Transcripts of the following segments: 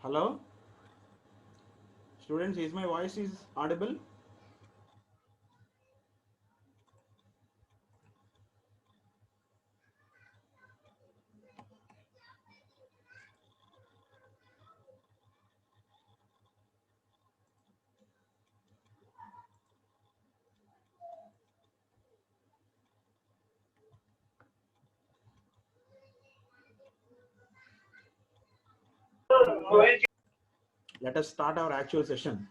Hello, students, is my voice is audible? Let us start our actual session.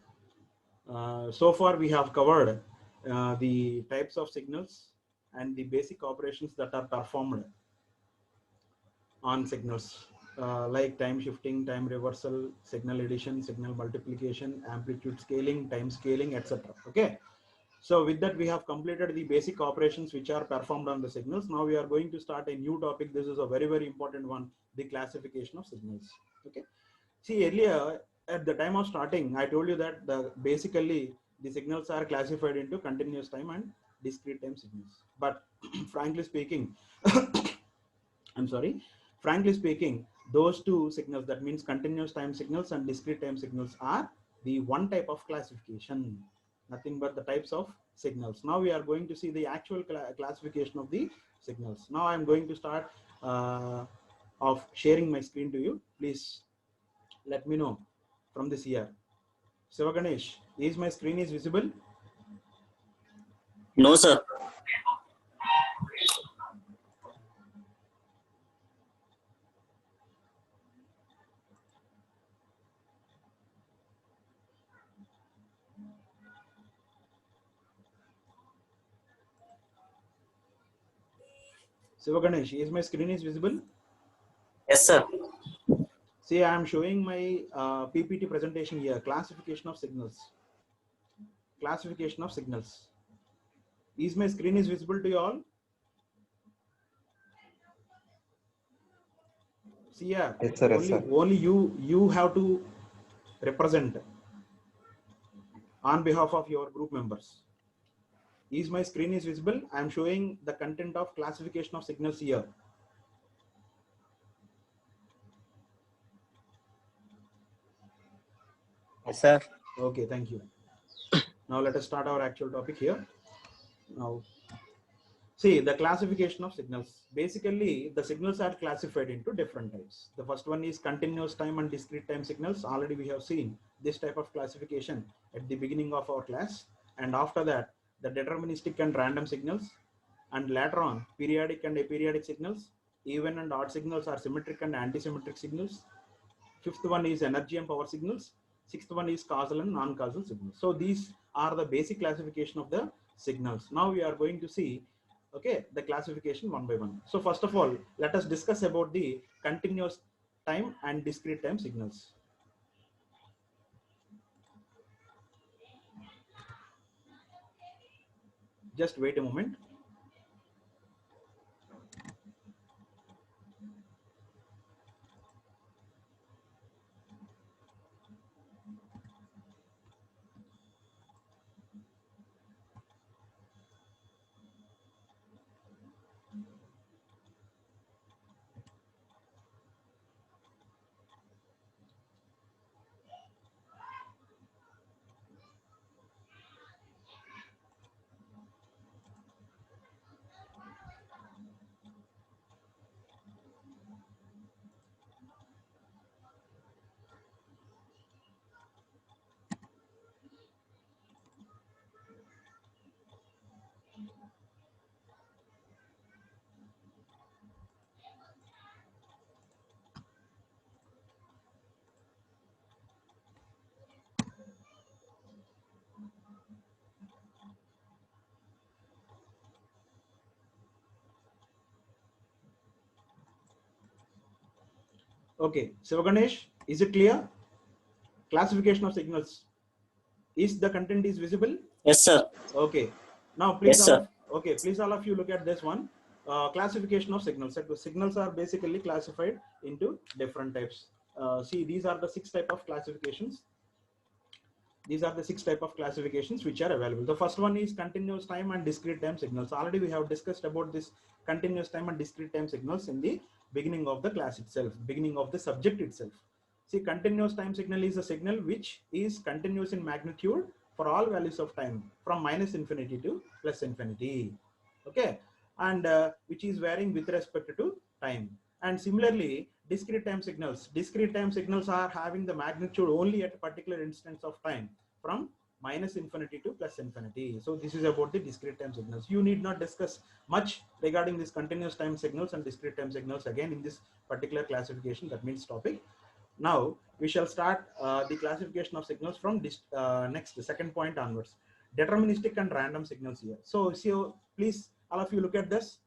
So far we have covered the types of signals and the basic operations that are performed on signals, like time shifting, time reversal, signal addition, signal multiplication, amplitude scaling, time scaling, etc. Okay. So with that, we have completed the basic operations which are performed on the signals. Now we are going to start a new topic. This is a very, very important one, the classification of signals. Okay. See, earlier at the time of starting, I told you that basically the signals are classified into continuous time and discrete time signals. But frankly speaking, I'm sorry, frankly speaking, those two signals, that means continuous time signals and discrete time signals, are the one type of classification, nothing but the types of signals. Now we are going to see the actual classification of the signals. Now I'm going to start of sharing my screen to you. Please let me know from this year. Siva Ganesh, is my screen is visible? No, sir. Siva Ganesh, is my screen is visible? Yes, sir. See, I am showing my PPT presentation here, classification of signals. Classification of signals. Is my screen is visible to you all? See, yeah, Yes, sir. Yes, sir. only you have to represent on behalf of your group members. Is my screen is visible? I am showing the content of classification of signals here. Yes, sir. Okay, thank you. Now let us start our actual topic here. Now, see, the classification of signals. Basically, the signals are classified into different types. The first one is continuous time and discrete time signals. Already we have seen this type of classification at the beginning of our class. And after that, the deterministic and random signals. And later on, periodic and aperiodic signals. Even and odd signals are symmetric and anti-symmetric signals. Fifth one is energy and power signals. Sixth one is causal and non-causal signals. So these are the basic classification of the signals. Now we are going to see, okay, the classification one by one. So first of all, let us discuss about the continuous time and discrete time signals. Just wait a moment. Okay, Siva Ganesh, is it clear? Classification of signals. Is the content is visible? Yes, sir. Okay. Now, please, Yes, sir. please, all of you look at this one. Classification of signals. Signals are basically classified into different types. See, these are the six type of classifications. These are the six type of classifications which are available. The first one is continuous time and discrete time signals. Already we have discussed about this continuous time and discrete time signals in the beginning of the class itself, beginning of the subject itself. See, continuous time signal is a signal which is continuous in magnitude for all values of time from minus infinity to plus infinity. Okay, and which is varying with respect to time. And similarly, discrete time signals. Discrete time signals are having the magnitude only at a particular instance of time from minus infinity to plus infinity. So this is about the discrete time signals. You need not discuss much regarding this continuous time signals and discrete time signals again in this particular classification, that means topic. Now we shall start the classification of signals from this next second point onwards. Deterministic and random signals here. So please all of you look at this,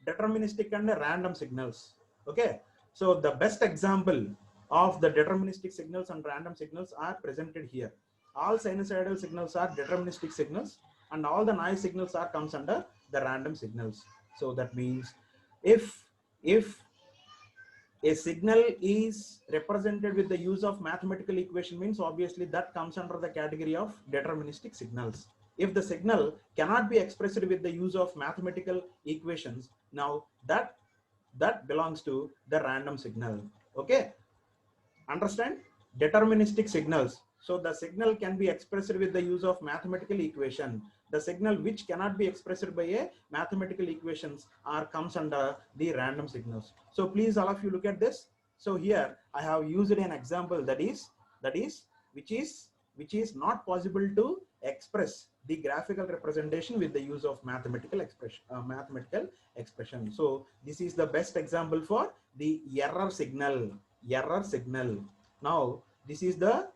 deterministic and random signals. Okay, so the best example of the deterministic signals and random signals are presented here. All sinusoidal signals are deterministic signals, and all the noise signals are comes under the random signals. So that means if a signal is represented with the use of mathematical equation, means obviously that comes under the category of deterministic signals. If the signal cannot be expressed with the use of mathematical equations, now that belongs to the random signal. Okay, understand? Deterministic signals. So the signal can be expressed with the use of mathematical equation. The signal which cannot be expressed by a mathematical equations are comes under the random signals. So please all of you look at this. So here I have used an example that is which is not possible to express the graphical representation with the use of mathematical expression. So this is the best example for the error signal. Now this is the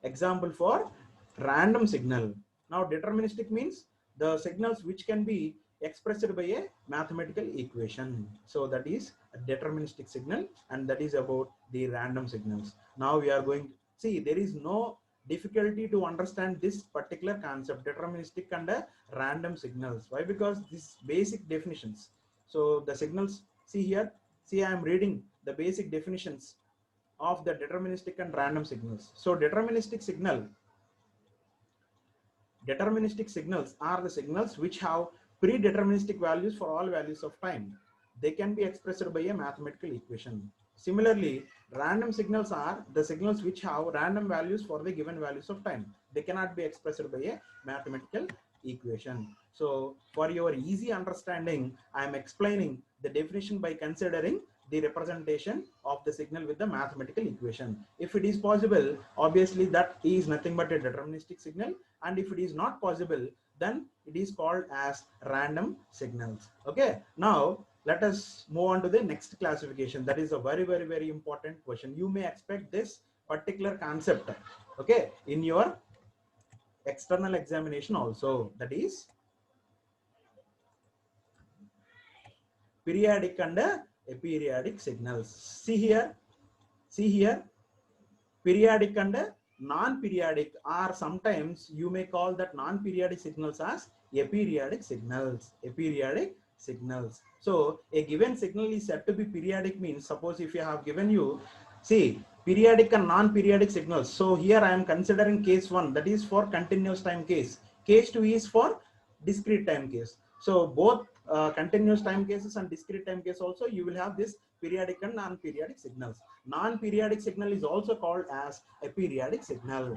example for random signal. Now deterministic means the signals which can be expressed by a mathematical equation. So that is a deterministic signal, and that is about the random signals. Now we are going, see, there is no difficulty to understand this particular concept, deterministic and random signals. Why? Because these basic definitions. So the signals, see here, see I am reading the basic definitions of the deterministic and random signals. So deterministic signals are the signals which have predeterministic values for all values of time. They can be expressed by a mathematical equation. Similarly, random signals are the signals which have random values for the given values of time. They cannot be expressed by a mathematical equation. So for your easy understanding, I am explaining the definition by considering the representation of the signal with the mathematical equation. If it is possible, obviously that is nothing but a deterministic signal, and if it is not possible, then it is called as random signals. Okay, now let us move on to the next classification. That is a very important question. You may expect this particular concept, okay, in your external examination also. That is periodic and aperiodic signals. See here, periodic and non-periodic, or sometimes you may call that non-periodic signals as aperiodic signals. So a given signal is said to be periodic means, suppose if you have given you, see, periodic and non-periodic signals. So here I am considering case 1, that is for continuous time case. Case 2 is for discrete time case. So both continuous time cases and discrete time case also, you will have this periodic and non-periodic signals. Non-periodic signal is also called as a periodic signal.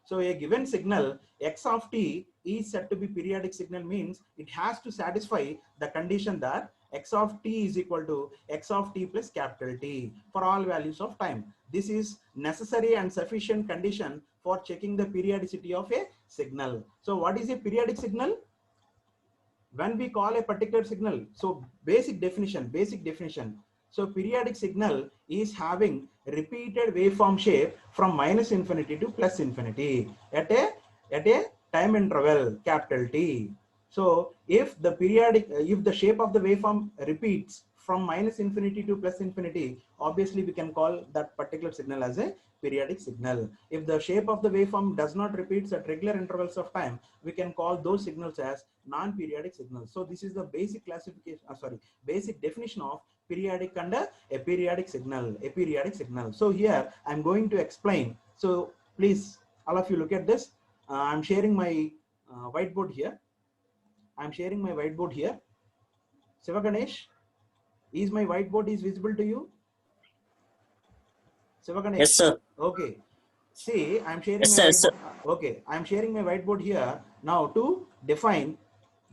So a given signal x of t is said to be periodic signal means it has to satisfy the condition that x of t is equal to x of t plus capital T for all values of time. This is necessary and sufficient condition for checking the periodicity of a signal. So what is a periodic signal? When we call a particular signal, so basic definition. So periodic signal is having repeated waveform shape from minus infinity to plus infinity at a time interval capital T. So if the shape of the waveform repeats from minus infinity to plus infinity, obviously we can call that particular signal as a periodic signal. If the shape of the waveform does not repeat at regular intervals of time, we can call those signals as non-periodic signals. So this is the basic classification, basic definition of periodic and aperiodic signal. So here I'm going to explain. So please, all of you look at this. I'm sharing my whiteboard here. Siva Ganesh, is my whiteboard is visible to you? Sivaganesh. Yes, sir. Okay. See, I'm sharing Yes, my sir. Yes, sir. whiteboard. Okay, I'm sharing my whiteboard here now to define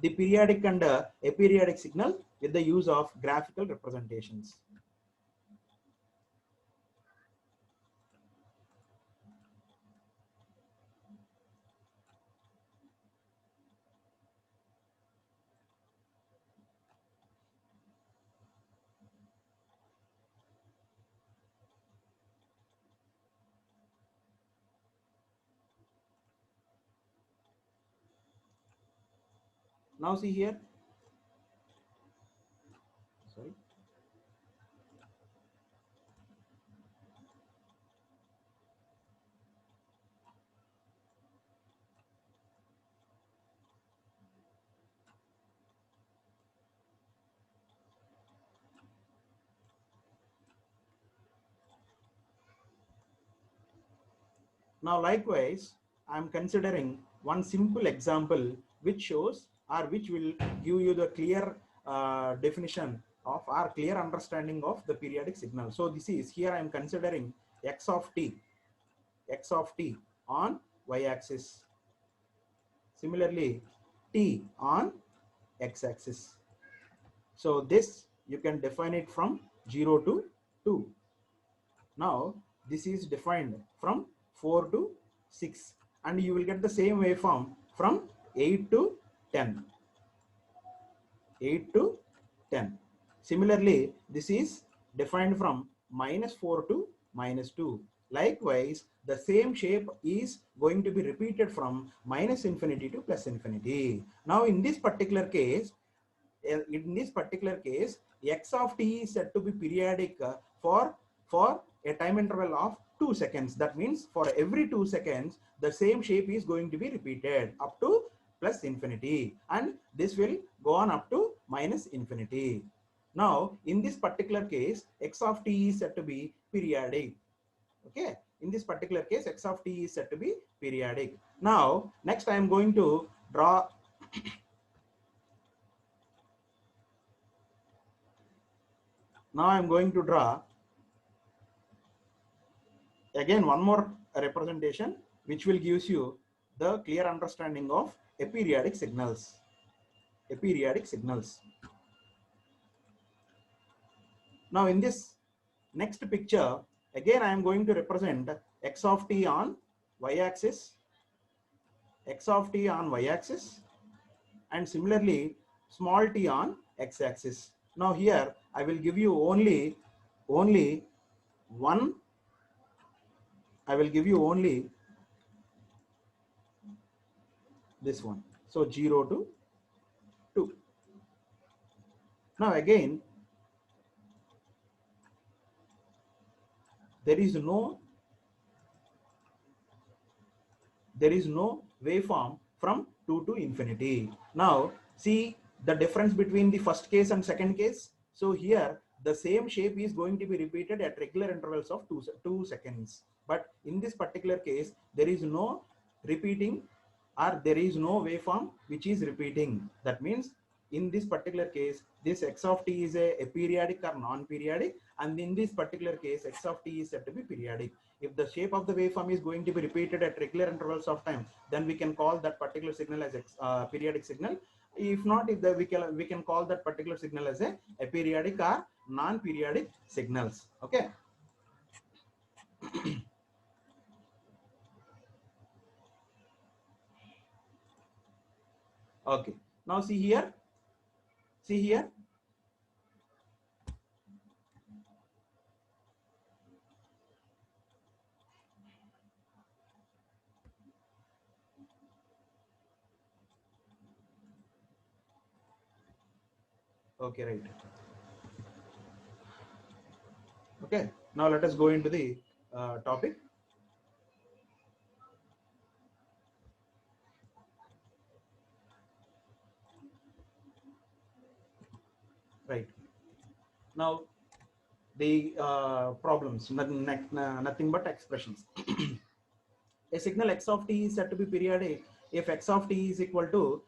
the periodic and aperiodic signal with the use of graphical representations. Now see here. Sorry. Now likewise, I'm considering one simple example which shows or which will give you the clear definition of or clear understanding of the periodic signal. So this is here I'm considering x of t on y-axis. Similarly, t on x-axis. So this you can define it from 0 to 2. Now this is defined from 4 to 6 and you will get the same waveform from 8 to 10. 8 to 10. Similarly, this is defined from -4 to -2. Likewise, the same shape is going to be repeated from -infinity to +infinity. Now in this particular case, x of t is said to be periodic for a time interval of 2 seconds. That means for every 2 seconds, the same shape is going to be repeated up to +infinity, and this will go on up to -infinity. Now, in this particular case, x of t is said to be periodic. Okay, in this particular case, x of t is said to be periodic. Now, next I am going to draw. Now I am going to draw again one more representation which will gives you the clear understanding of aperiodic signals. Aperiodic signals. Now in this next picture, again I am going to represent x of t on y-axis, x of t on y-axis, and similarly small t on x-axis. Now here I will give you only one. I will give you only this one. So 0 to 2. Now again, there is no waveform from 2 to infinity. Now see the difference between the first case and second case. So here the same shape is going to be repeated at regular intervals of 2 seconds. But in this particular case, there is no repeating or there is no waveform which is repeating. That means in this particular case, this x of t is a periodic or non-periodic, and in this particular case, x of t is said to be periodic. If the shape of the waveform is going to be repeated at regular intervals of time, then we can call that particular signal as periodic signal. If not, if we can call that particular signal as a periodic or non-periodic signals. Okay. Okay. Now see here. See here. Okay, right. Okay. Now let us go into the topic. Right. Now the problems, nothing but expressions. A signal x of t is said to be periodic if x of t is equal to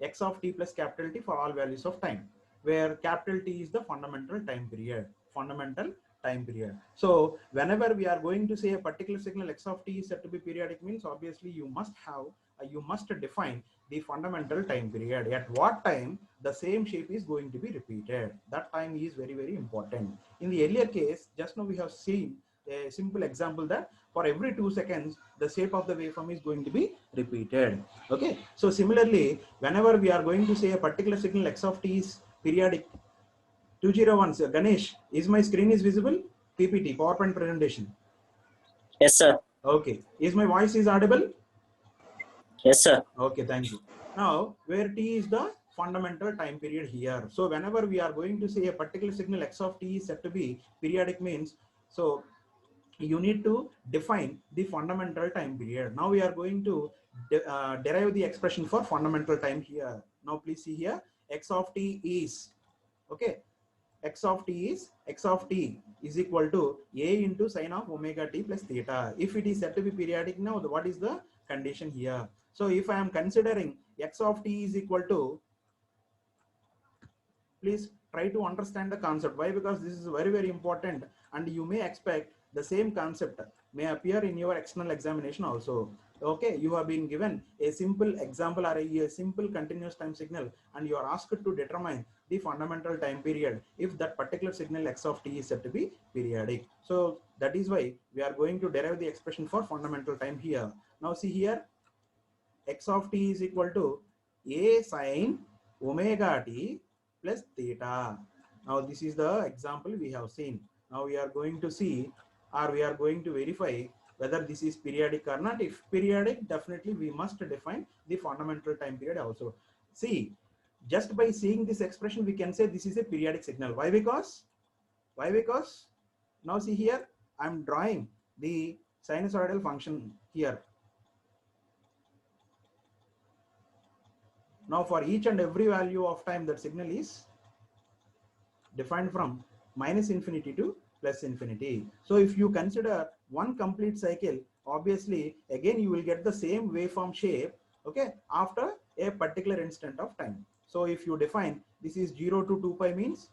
x of t plus capital T for all values of time, where capital T is the fundamental time period. Fundamental time period. So whenever we are going to say a particular signal x of t is said to be periodic, means obviously you must have you must define the fundamental time period. At what time the same shape is going to be repeated. That time is very, very important. In the earlier case, just now we have seen a simple example that for every 2 seconds the shape of the waveform is going to be repeated. Okay, so similarly, whenever we are going to say a particular signal x of t is periodic. 201, sir. Ganesh, is my screen is visible? PPT, PowerPoint presentation. Yes, sir. Okay, is my voice is audible? Yes, sir. Okay, thank you. Now, where t is the fundamental time period here. So whenever we are going to say a particular signal x of t is said to be periodic, means, so you need to define the fundamental time period. Now we are going to derive the expression for fundamental time here. Now please see here, x of t is, okay, x of t is equal to a into sine of omega t plus theta. If it is said to be periodic, now what is the condition here? So if I am considering x of t is equal to, please try to understand the concept. Why? Because this is very, very important, and you may expect the same concept may appear in your external examination also. Okay, you have been given a simple example or a simple continuous time signal, and you are asked to determine the fundamental time period if that particular signal x of t is said to be periodic. So that is why we are going to derive the expression for fundamental time here. Now see here, x of t is equal to a sine omega t plus theta. Now this is the example we have seen. Now we are going to see, or we are going to verify whether this is periodic or not. If periodic, definitely we must define the fundamental time period also. See, just by seeing this expression, we can say this is a periodic signal. Why? Because now see here, I'm drawing the sinusoidal function here. Now for each and every value of time, that signal is defined from minus infinity to plus infinity. So if you consider one complete cycle, obviously again you will get the same waveform shape, okay, after a particular instant of time. So if you define this is 0 to 2 pi, means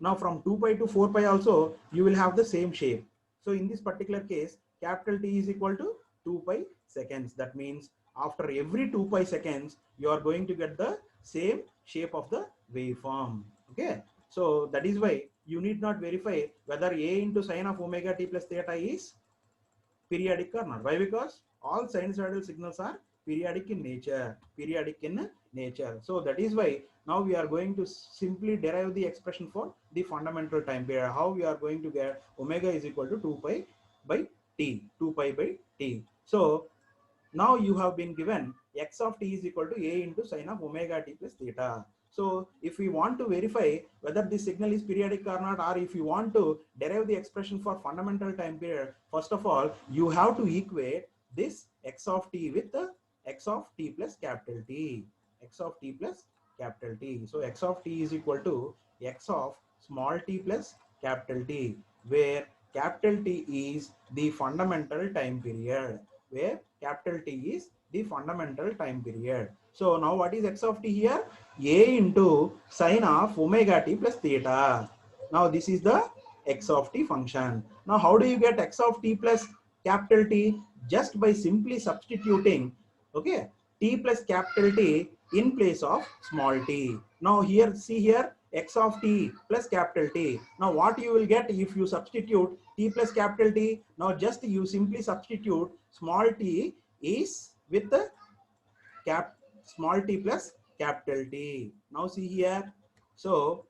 now from 2 pi to 4 pi also you will have the same shape. So in this particular case, capital T is equal to 2 pi seconds. That means after every 2 pi seconds you are going to get the same shape of the waveform. Okay, so that is why you need not verify whether a into sine of omega t plus theta is periodic or not. Why? Because all sinusoidal signals are periodic in nature. So that is why now we are going to simply derive the expression for the fundamental time period. How we are going to get omega is equal to 2 pi by t, 2 pi by t. So now you have been given x of t is equal to a into sine of omega t plus theta. So if we want to verify whether this signal is periodic or not, or if you want to derive the expression for fundamental time period, first of all, you have to equate this x of t with the x of t plus capital T. X of t plus capital T. So x of t is equal to x of small t plus capital T, where capital T is the fundamental time period. Where capital T is the fundamental time period. So now what is x of t here? A into sine of omega t plus theta. Now this is the x of t function. Now how do you get x of t plus capital T? Just by simply substituting, okay, t plus capital T in place of small t. Now here, see here, x of t plus capital T. Now what you will get if you substitute t plus capital T? Now just you simply substitute small t is with the small t plus capital T. Now see here, so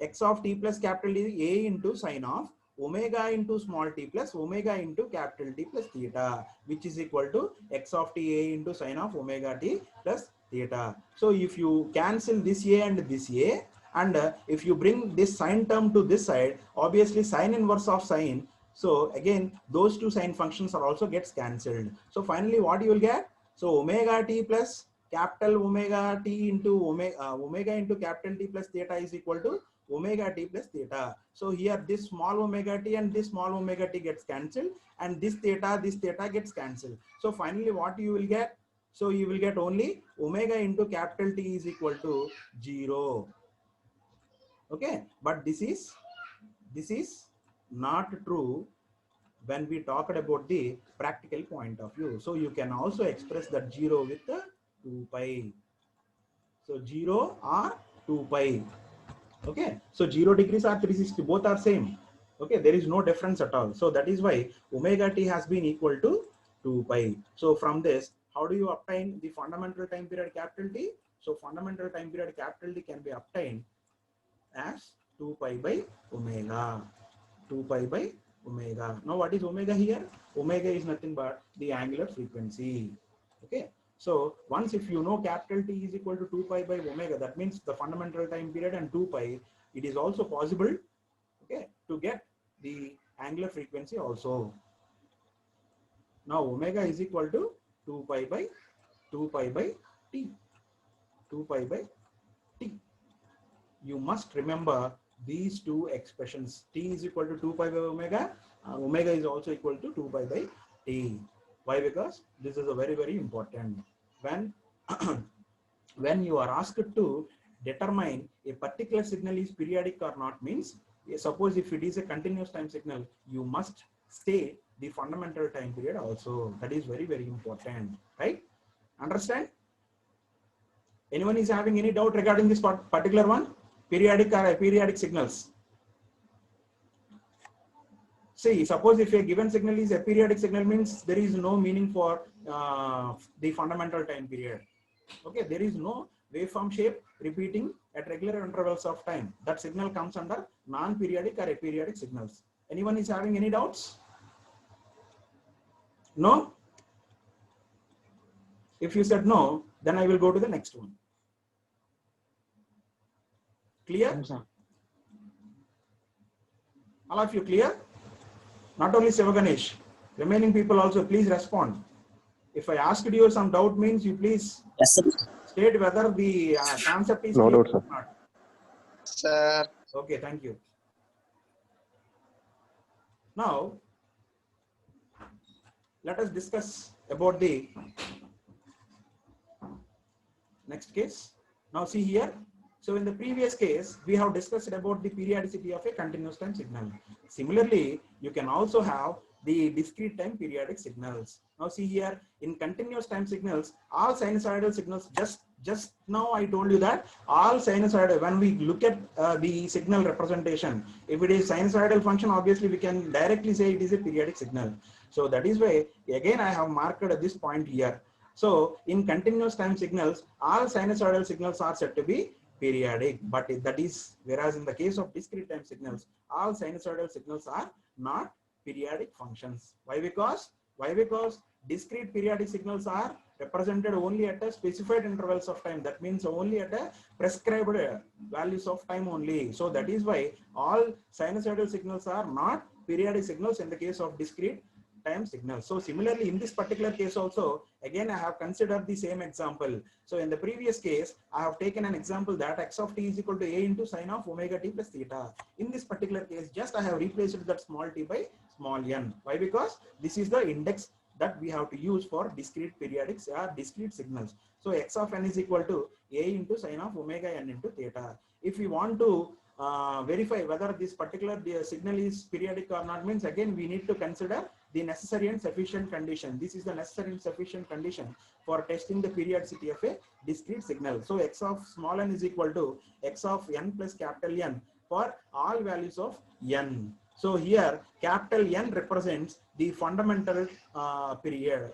x of t plus capital T is a into sine of omega into small t plus omega into capital T plus theta, which is equal to x of t a into sine of omega t plus theta. So if you cancel this a and this a, and if you bring this sine term to this side, obviously sine inverse of sine. So again, those two sine functions are also gets cancelled. So finally, what you will get? So omega t plus capital omega t into omega into capital T plus theta is equal to omega t plus theta. So here this small omega t and this small omega t gets cancelled, and this theta gets cancelled. So finally what you will get? So you will get only omega into capital T is equal to 0. Okay, but this is not true when we talked about the practical point of view. So you can also express that 0 with 2 pi. So 0 or 2 pi. Okay, so 0 degrees or 360, both are same. Okay, there is no difference at all. So that is why omega t has been equal to 2 pi. So from this, how do you obtain the fundamental time period capital T? So fundamental time period capital T can be obtained as 2 pi by omega. 2 pi by omega. Now what is omega here? Omega is nothing but the angular frequency. Okay. So once if you know capital T is equal to 2 pi by omega, that means the fundamental time period and 2 pi, it is also possible, okay, to get the angular frequency also. Now omega is equal to 2 pi by t. 2 pi by t. You must remember these two expressions. T is equal to 2 pi by omega. Omega is also equal to 2 pi by t. Why? Because this is a very, very important. When when you are asked to determine a particular signal is periodic or not, means suppose if it is a continuous time signal, you must state the fundamental time period also. That is very, very important, right? Understand? Anyone is having any doubt regarding this particular one? Periodic or aperiodic signals? See, suppose if a given signal is a periodic signal, means there is no meaning for the fundamental time period. Okay, there is no waveform shape repeating at regular intervals of time. That signal comes under non-periodic or aperiodic signals. Anyone is having any doubts? No? If you said no, then I will go to the next one. Clear? All of you clear? Not only Sivaganesh, remaining people also, please respond. If I asked you some doubt, means you please Yes, sir. state whether the concept is No clear doubt, sir. or not. Sir. Okay, thank you. Now, let us discuss about the next case. Now see here. So in the previous case, we have discussed about the periodicity of a continuous time signal. Similarly, you can also have the discrete time periodic signals. Now see here, in continuous time signals, all sinusoidal signals, just now I told you that all sinusoidal, when we look at the signal representation, if it is sinusoidal function, obviously we can directly say it is a periodic signal. So that is why, again, I have marked at this point here. So in continuous time signals, all sinusoidal signals are said to be periodic, but that is, whereas in the case of discrete time signals, all sinusoidal signals are not periodic functions. Why? Because discrete periodic signals are represented only at a specified intervals of time. That means only at a prescribed values of time only. So that is why all sinusoidal signals are not periodic signals in the case of discrete time signal. So similarly, in this particular case also, again, I have considered the same example. So in the previous case, I have taken an example that x of t is equal to a into sine of omega t plus theta. In this particular case, just I have replaced that small t by small n. Why? Because this is the index that we have to use for discrete periodics or discrete signals. So x of n is equal to a into sine of omega n into theta. If we want to verify whether this particular signal is periodic or not, means again we need to consider the necessary and sufficient condition. This is the necessary and sufficient condition for testing the periodicity of a discrete signal. So x of small n is equal to x of n plus capital N for all values of n. So here capital N represents the fundamental period,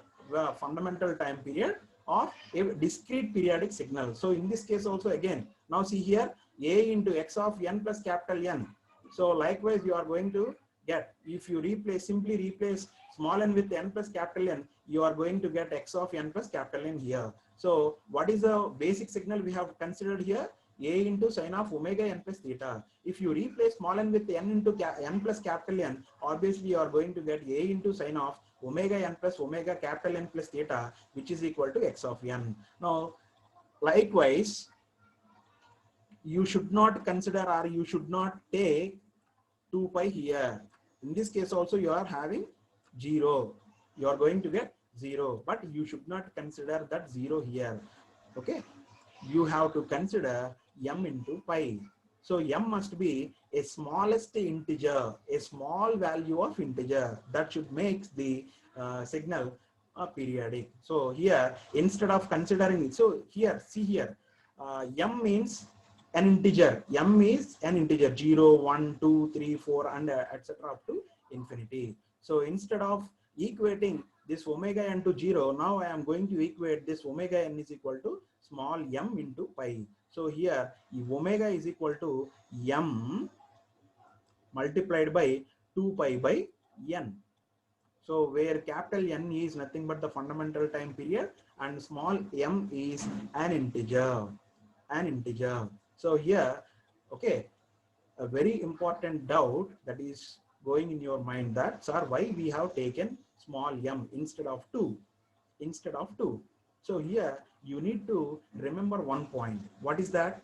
fundamental time period of a discrete periodic signal. So in this case also, again, now see here, a into x of n plus capital N. So likewise you are going to get, if you simply replace small n with n plus capital N, you are going to get x of n plus capital N here. So what is the basic signal we have considered here? A into sine of omega n plus theta. If you replace small n with n into n plus capital N, obviously you are going to get a into sine of omega n plus omega capital N plus theta, which is equal to x of n. Now, likewise, you should not consider or you should not take 2 pi here. In this case also you are having 0. You are going to get 0, but you should not consider that 0 here. Okay. You have to consider m into pi. So m must be a smallest integer, a small value of integer that should make the signal periodic. So here, instead of considering it, so here, see here, m means an integer. M is an integer, 0, 1, 2, 3, 4, and etc. up to infinity. So instead of equating this omega n to 0, now I am going to equate this omega n is equal to small m into pi. So here, omega is equal to m multiplied by 2 pi by n. So where capital N is nothing but the fundamental time period and small m is an integer. So here, okay, a very important doubt that is going in your mind, that sir, why we have taken small m instead of 2? So here you need to remember one point. What is that?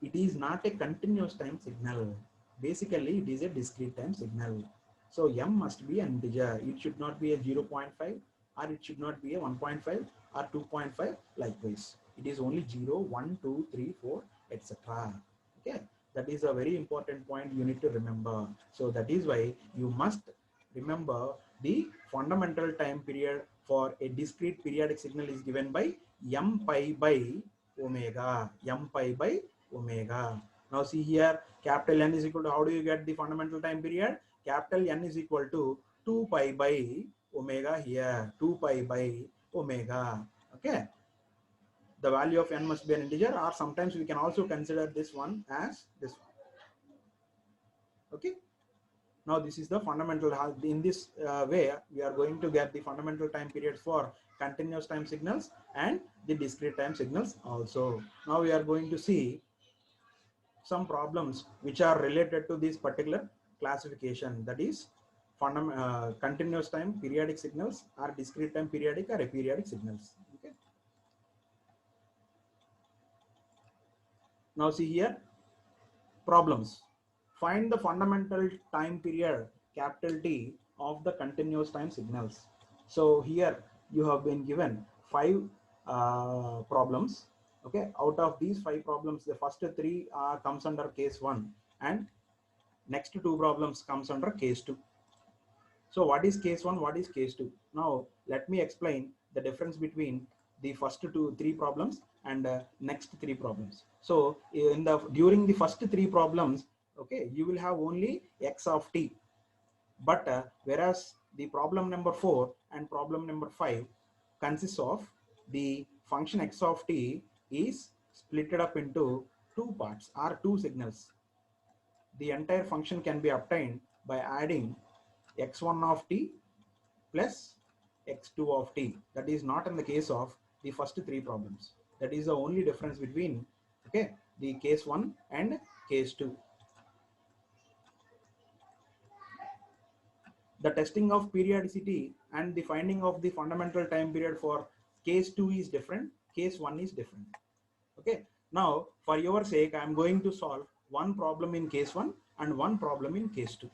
It is not a continuous time signal. Basically, it is a discrete time signal. So m must be an integer. It should not be a 0.5, or it should not be a 1.5 or 2.5 likewise. It is only 0, 1, 2, 3, 4, etc. Okay, that is a very important point you need to remember. So that is why you must remember the fundamental time period for a discrete periodic signal is given by m pi by omega. Now see here, capital N is equal to, how do you get the fundamental time period? Capital N is equal to 2 pi by omega here, 2 pi by omega. Okay, the value of n must be an integer, or sometimes we can also consider this one as this one. Okay, now this is the fundamental. In this way, we are going to get the fundamental time periods for continuous time signals and the discrete time signals also. Now we are going to see some problems which are related to this particular classification, that is continuous time periodic signals, or discrete time periodic or aperiodic signals. Okay, now see here, problems. Find the fundamental time period capital T of the continuous time signals. So here you have been given 5 problems. Okay, out of these 5 problems, the first 3 comes under case 1, and next 2 problems comes under case 2. So what is case 1? What is case 2? Now let me explain the difference between the first 3 problems and next 3 problems. So during the first 3 problems, okay, you will have only x of t, but whereas the problem number 4 and problem number 5 consists of the function x of t is splitted up into 2 parts or 2 signals. The entire function can be obtained by adding x1 of t plus x2 of t. That is not in the case of the first 3 problems. That is the only difference between, okay, the case 1 and case 2. The testing of periodicity and the finding of the fundamental time period for case 2 is different, case 1 is different. Okay, now for your sake, I am going to solve one problem in case 1 and one problem in case 2.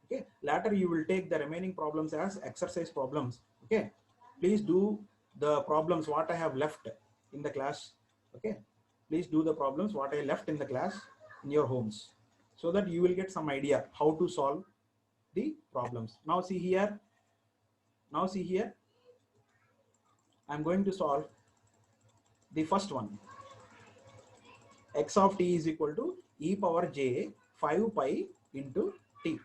Okay, later you will take the remaining problems as exercise problems. Okay, please do the problems what I have left in the class. Okay, please do the problems what I left in the class in your homes, so that you will get some idea how to solve the problems. Now see here, I'm going to solve the first one. X of t is equal to e power j 5 pi into t.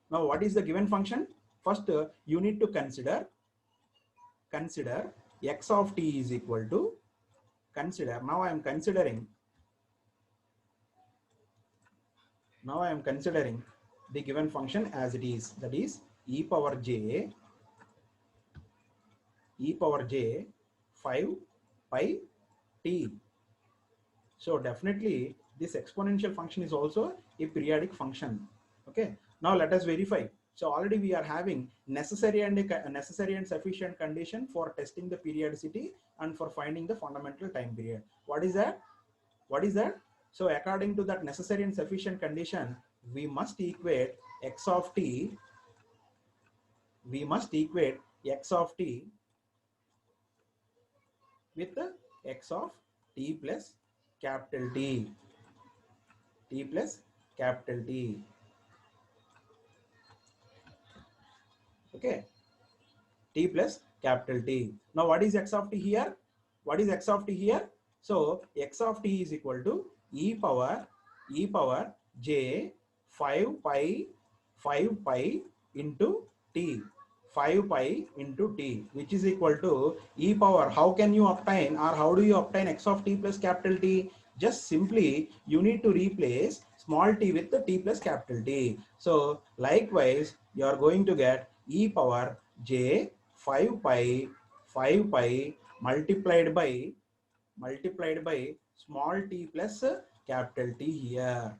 Now what is the given function? First you need to consider x of t is equal to, now I am considering the given function as it is, that is e power j 5 pi t. So definitely this exponential function is also a periodic function. Okay, now let us verify. So already we are having necessary and sufficient condition for testing the periodicity and for finding the fundamental time period. What is that? So according to that necessary and sufficient condition, we must equate x of t with the x of t plus capital T. T plus capital T. Okay. T plus capital T. Now what is x of t here? What is x of t here? So x of t is equal to e power j 5 pi into t. 5 pi into t, which is equal to e power. How can you obtain, or how do you obtain x of t plus capital T? Just simply you need to replace small t with the t plus capital T. So likewise you are going to get e power j 5 pi multiplied by small t plus capital T here.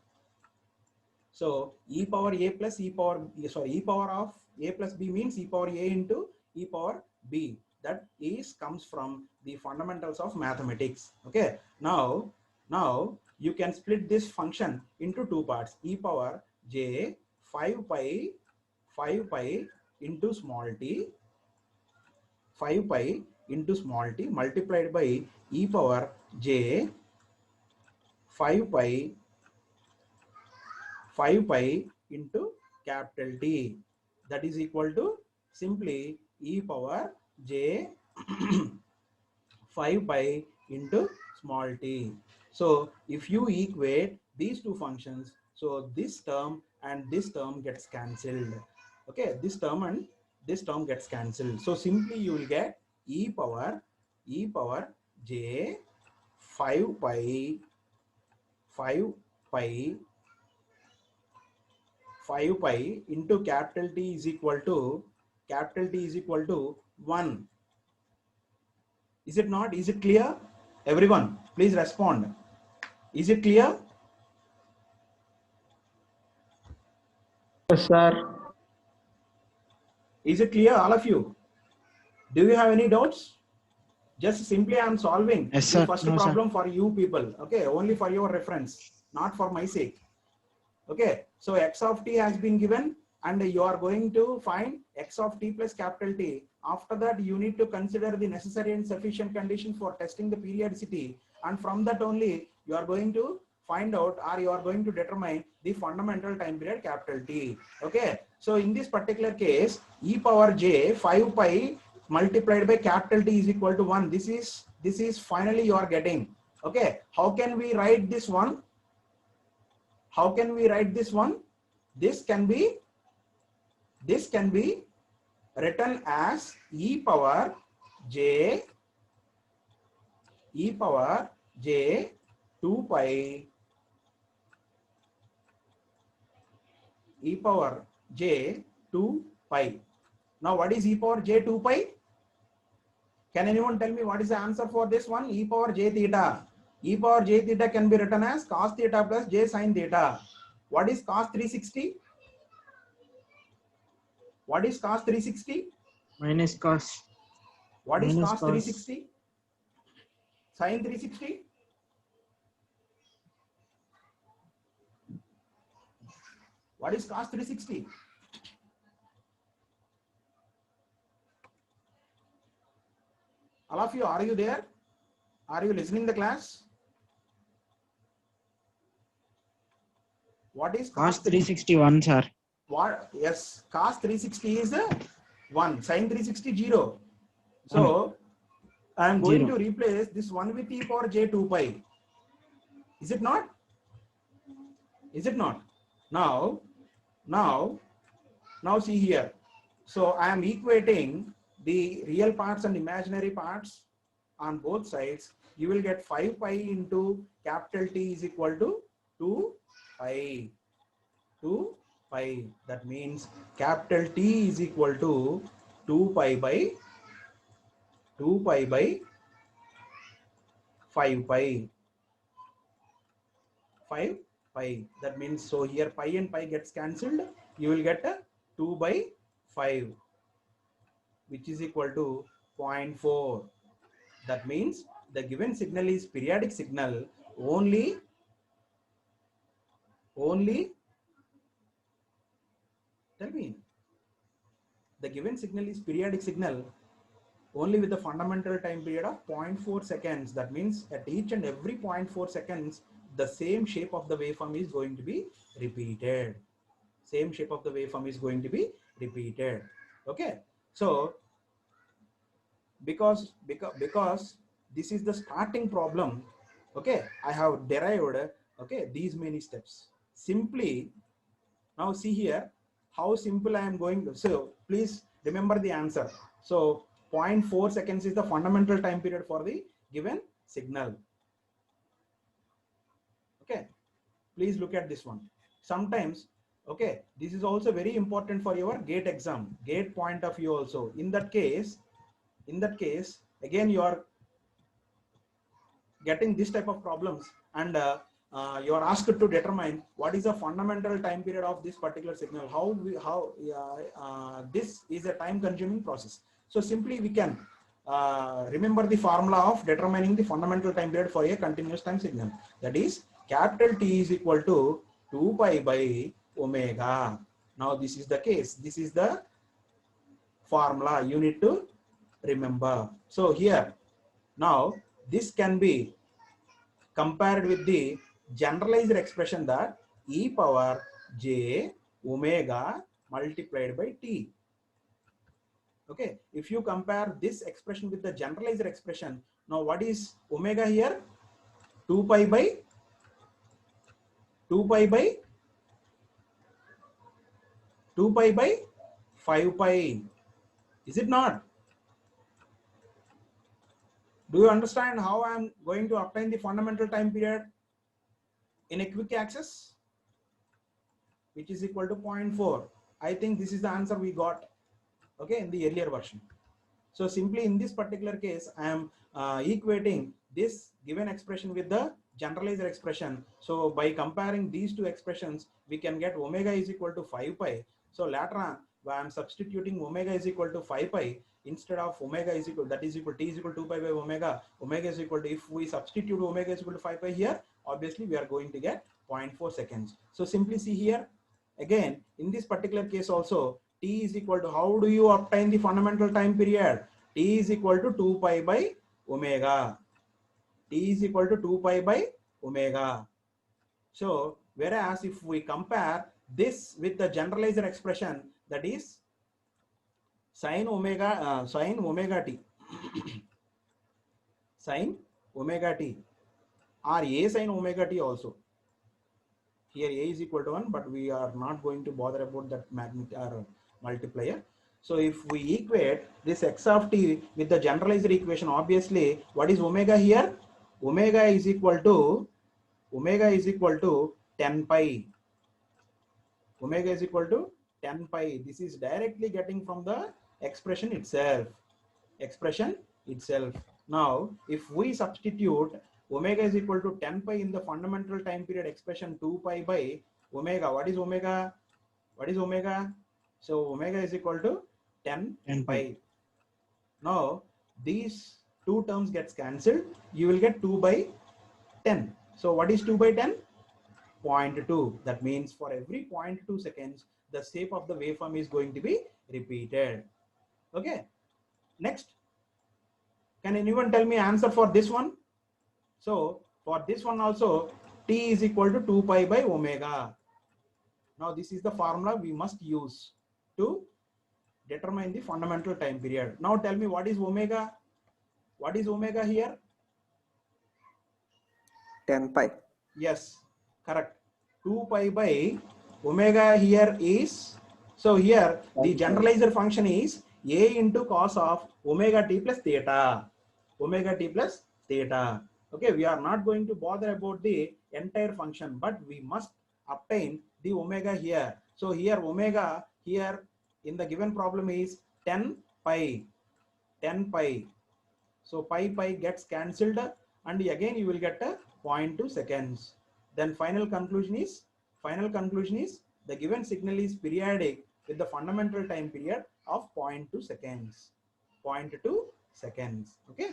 So e power a plus e power, sorry, e power of a plus b means e power a into e power b. That is comes from the fundamentals of mathematics. Okay. Now you can split this function into two parts. E power j 5 pi into small t, 5 pi into small t multiplied by e power j 5 pi into capital T. That is equal to simply e power j 5 pi into small t. So if you equate these two functions, so this term and this term gets cancelled. Okay, this term and this term gets cancelled. So simply you will get e power j 5 pi 5 pi into capital T is equal to 1. Is it not? Is it clear? Everyone, please respond. Is it clear? Yes, sir. Is it clear, all of you? Do you have any doubts? Just simply I am solving Yes, the sir. first No, problem for you people. Okay, only for your reference, not for my sake. Okay, so x of t has been given and you are going to find x of t plus capital T. After that, you need to consider the necessary and sufficient conditions for testing the periodicity, and from that only you are going to find out, or you are going to determine the fundamental time period capital T. Okay, so in this particular case, e power j 5 pi multiplied by capital T is equal to 1. This is finally you are getting. Okay, how can we write this one? How can we write this one? This can be written as e power j 2 pi e power j 2 pi. Now what is e power j 2 pi? Can anyone tell me what is the answer for this one? E power j theta. E power j theta can be written as cos theta plus j sin theta. What is cos 360? What is cos 360? Minus cos. What is Minus cos cos. 360? Sin 360? What is cos 360? All of you, are you there? Are you listening the class? What is Cos 361, sir. What? Yes, cos 360 is 1, sin 360 0. So I am going to replace this 1 with e power j 2 pi. Is it not? Is it not? Now see here. So I am equating the real parts and imaginary parts on both sides. You will get 5 pi into capital T is equal to 2 pi. 2 pi. That means capital T is equal to 2 pi by 5 pi. 5 pi. That means, so here pi and pi gets cancelled. You will get a 2 by 5, which is equal to 0.4. That means the given signal is periodic signal only tell me, the given signal is periodic signal only with the fundamental time period of 0.4 seconds. That means at each and every 0.4 seconds, the same shape of the waveform is going to be repeated. Same shape of the waveform is going to be repeated. Okay. So because this is the starting problem, okay, I have derived, okay, these many steps. Simply, now see here how simple I am going to. So please remember the answer. So 0.4 seconds is the fundamental time period for the given signal. Okay, please look at this one. Sometimes, okay, this is also very important for your gate exam, gate point of view also. In that case, again you are getting this type of problems, and you are asked to determine what is the fundamental time period of this particular signal. This is a time consuming process. So simply we can remember the formula of determining the fundamental time period for a continuous time signal. That is capital T is equal to 2 pi by omega. Now this is the case. This is the formula you need to remember. So here, now this can be compared with the generalized expression that e power j omega multiplied by t. Okay, if you compare this expression with the generalized expression, now what is omega here? 2 pi by 2 pi by 2 pi by 5 pi. Is it not? Do you understand how I am going to obtain the fundamental time period in a quick access, which is equal to 0.4? I think this is the answer we got, okay, in the earlier version. So simply in this particular case, I am equating this given expression with the generalized expression. So by comparing these two expressions, we can get omega is equal to 5 pi. So later on, I am substituting omega is equal to 5 pi instead of omega is equal, that is equal, t is equal to 2 pi by omega. Omega is equal to, if we substitute omega is equal to 5 pi here, obviously we are going to get 0.4 seconds. So simply see here, again, in this particular case also, t is equal to, how do you obtain the fundamental time period? T is equal to 2 pi by omega. T is equal to 2 pi by omega. So whereas if we compare this with the generalized expression, that is sin omega t sin omega t, or a sin omega t also. Here a is equal to 1, but we are not going to bother about that magnitude or multiplier. So if we equate this x of t with the generalized equation, obviously what is omega here? Omega is equal to 10 pi. Omega is equal to 10 pi. This is directly getting from the expression itself. Now, if we substitute omega is equal to 10 pi in the fundamental time period expression 2 pi by omega, what is omega? So omega is equal to 10 pi. Now, these two terms gets cancelled. You will get 2 by 10. So what is 2 by 10? 0.2. That means for every 0.2 seconds, the shape of the waveform is going to be repeated. Okay. Next, can anyone tell me answer for this one? So for this one also, t is equal to 2 pi by omega. Now this is the formula we must use to determine the fundamental time period. Now tell me, what is omega? What is omega here? 10 pi. Yes, correct. 2 pi by omega here is, so here the generalizer function is a into cos of omega t plus theta. Omega t plus theta. Okay, we are not going to bother about the entire function, but we must obtain the omega here. So here omega here in the given problem is 10 pi. 10 pi. So pi gets cancelled, and again you will get a 0.2 seconds. Then final conclusion is the given signal is periodic with the fundamental time period of 0.2 seconds. 0.2 seconds. Okay.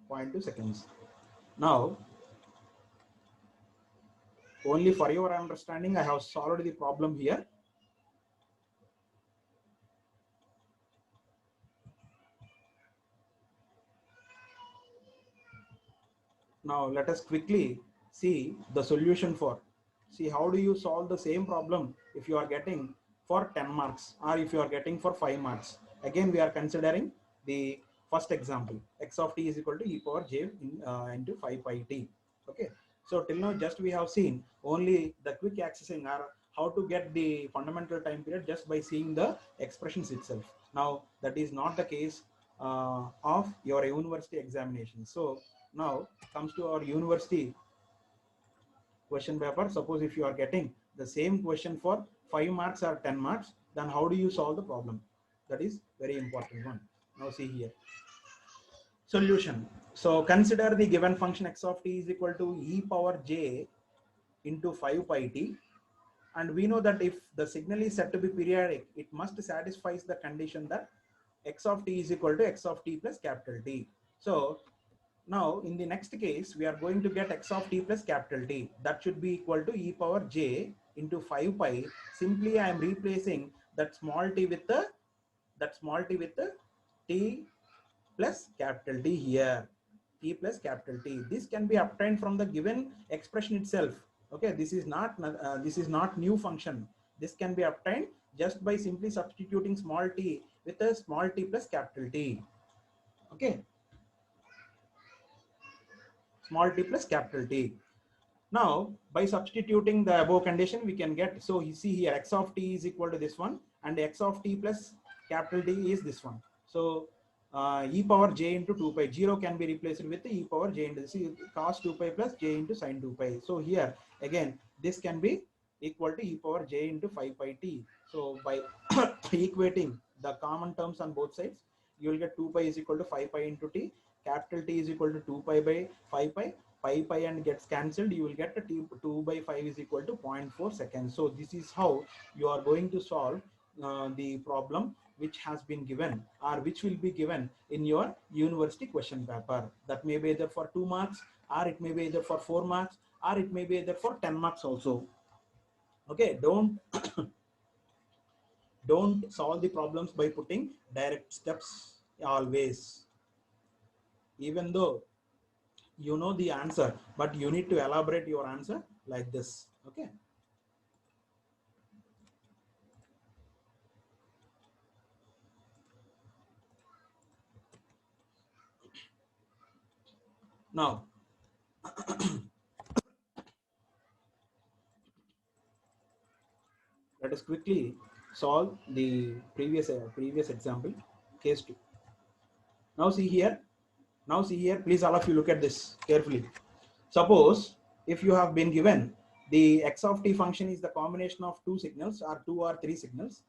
0.2 seconds. Now, only for your understanding, I have solved the problem here. Now let us quickly see the solution for. See how do you solve the same problem if you are getting for 10 marks or if you are getting for 5 marks. Again we are considering the first example. X of t is equal to e power j into 5 pi t. Okay. So till now just we have seen only the quick accessing or how to get the fundamental time period just by seeing the expressions itself. Now that is not the case of your university examination. So now comes to our university question paper. Suppose if you are getting the same question for 5 marks or 10 marks, then how do you solve the problem? That is very important one. Now see here. Solution. So consider the given function x of t is equal to e power j into 5 pi t. And we know that if the signal is said to be periodic, it must satisfy the condition that x of t is equal to x of t plus capital T. So now in the next case, we are going to get x of t plus capital T. That should be equal to e power j into 5 pi. Simply I am replacing that small t with the t plus capital T here. T plus capital T. This can be obtained from the given expression itself. Okay, this is not new function. This can be obtained just by simply substituting small t with a small t plus capital T. Okay, small t plus capital T. Now by substituting the above condition we can get, so you see here x of t is equal to this one and x of t plus capital T is this one. So e power j into 2 pi, 0 can be replaced with e power j into cos 2 pi plus j into sin 2 pi. So here again this can be equal to e power j into 5 pi t. So by equating the common terms on both sides, you will get 2 pi is equal to 5 pi into t, capital T is equal to 2 pi by 5 pi, pi and gets cancelled, you will get a 2 by 5 is equal to 0.4 seconds. So this is how you are going to solve the problem which has been given or which will be given in your university question paper. That may be either for 2 marks or it may be either for 4 marks or it may be either for 10 marks also. Okay, don't solve the problems by putting direct steps always. Even though you know the answer, but you need to elaborate your answer like this. Okay. Now let us quickly solve the previous example, case 2. Now see here, please all of you look at this carefully. Suppose if you have been given the x of t function is the combination of 2 signals or 2 or 3 signals,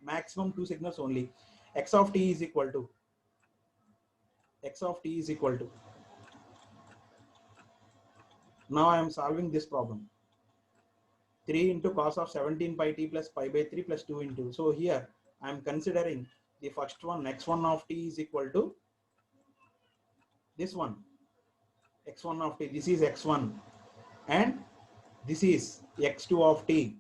maximum 2 signals only. X of t is equal to now I am solving this problem. 3 into cos of 17 pi t plus pi by 3 plus 2 into. So here I am considering the first one, x1 of t is equal to this one, x1 of t. This is x1 and this is x2 of t.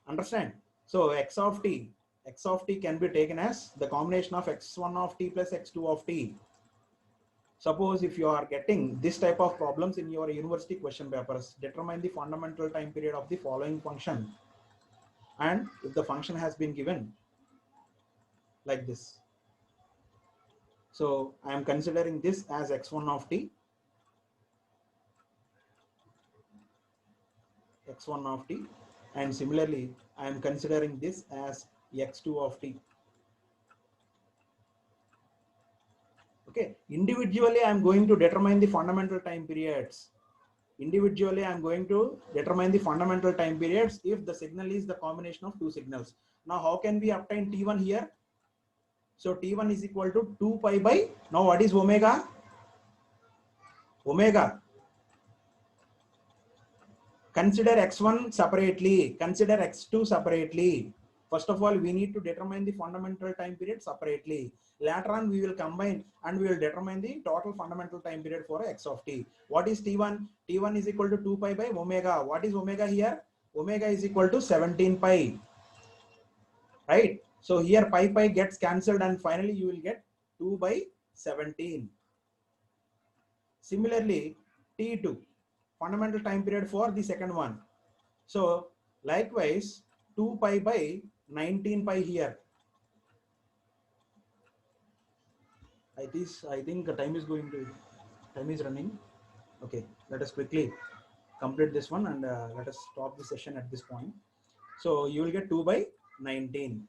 Understand? So x of t can be taken as the combination of x1 of t plus x2 of t. Suppose if you are getting this type of problems in your university question papers, determine the fundamental time period of the following function. And if the function has been given like this, so I am considering this as x1 of t, and similarly I am considering this as x2 of t. Okay, individually I am going to determine the fundamental time periods. If the signal is the combination of 2 signals. Now how can we obtain T1 here? So T1 is equal to 2 pi by, now what is omega? Consider x1 separately, consider x2 separately. First of all, we need to determine the fundamental time period separately. Later on, we will combine and we will determine the total fundamental time period for x of t. What is T1? T1 is equal to 2 pi by omega. What is omega here? Omega is equal to 17 pi. Right? So here pi gets cancelled and finally you will get 2 by 17. Similarly, T2, fundamental time period for the second one. So likewise, 2 pi by 19 pi here. I think the time is running. Okay, let us quickly complete this one and let us stop the session at this point. So you will get 2 by 19.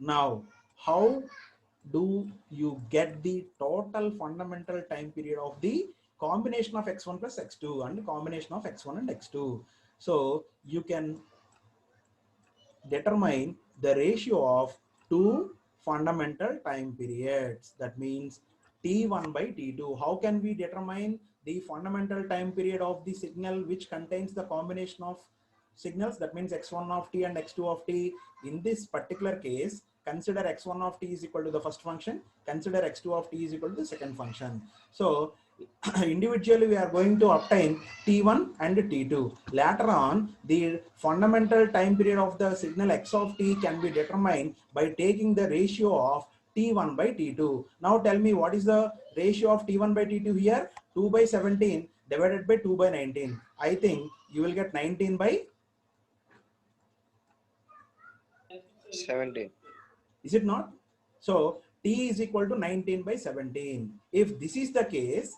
Now, how do you get the total fundamental time period of the combination of x1 plus x2 and combination of x1 and x2? So you can determine the ratio of two fundamental time periods. That means T1 by T2. How can we determine the fundamental time period of the signal which contains the combination of signals? That means x1 of t and x2 of t. In this particular case, consider x1 of t is equal to the first function, consider x2 of t is equal to the second function. So individually we are going to obtain T1 and T2. Later on, the fundamental time period of the signal x of t can be determined by taking the ratio of T1 by T2. Now tell me, what is the ratio of T1 by T2 here? 2 by 17 divided by 2 by 19. I think you will get 19 by 17. Is it not? So T is equal to 19 by 17. If this is the case,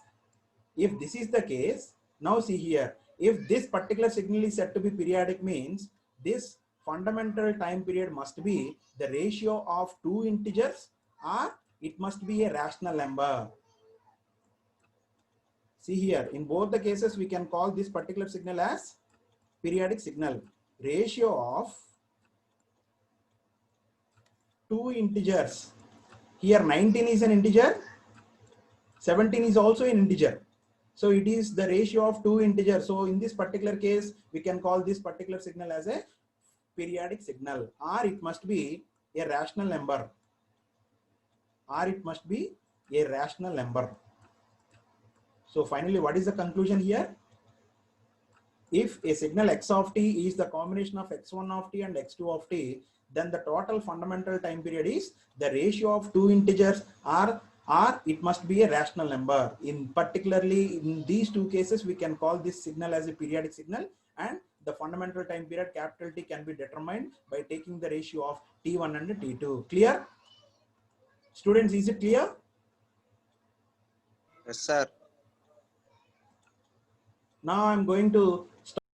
now see here, if this particular signal is said to be periodic, means this fundamental time period must be the ratio of two integers, or it must be a rational number. See here, in both the cases, we can call this particular signal as periodic signal. Ratio of two integers. Here 19 is an integer, 17 is also an integer. So it is the ratio of two integers. So in this particular case, we can call this particular signal as a periodic signal, or it must be a rational number. So finally, what is the conclusion here? If a signal x of t is the combination of x1 of t and x2 of t, then the total fundamental time period is the ratio of two integers, or it must be a rational number. Particularly in these two cases, we can call this signal as a periodic signal, and the fundamental time period capital T can be determined by taking the ratio of T1 and T2. Clear? Students, is it clear? Yes, sir. Now I'm going to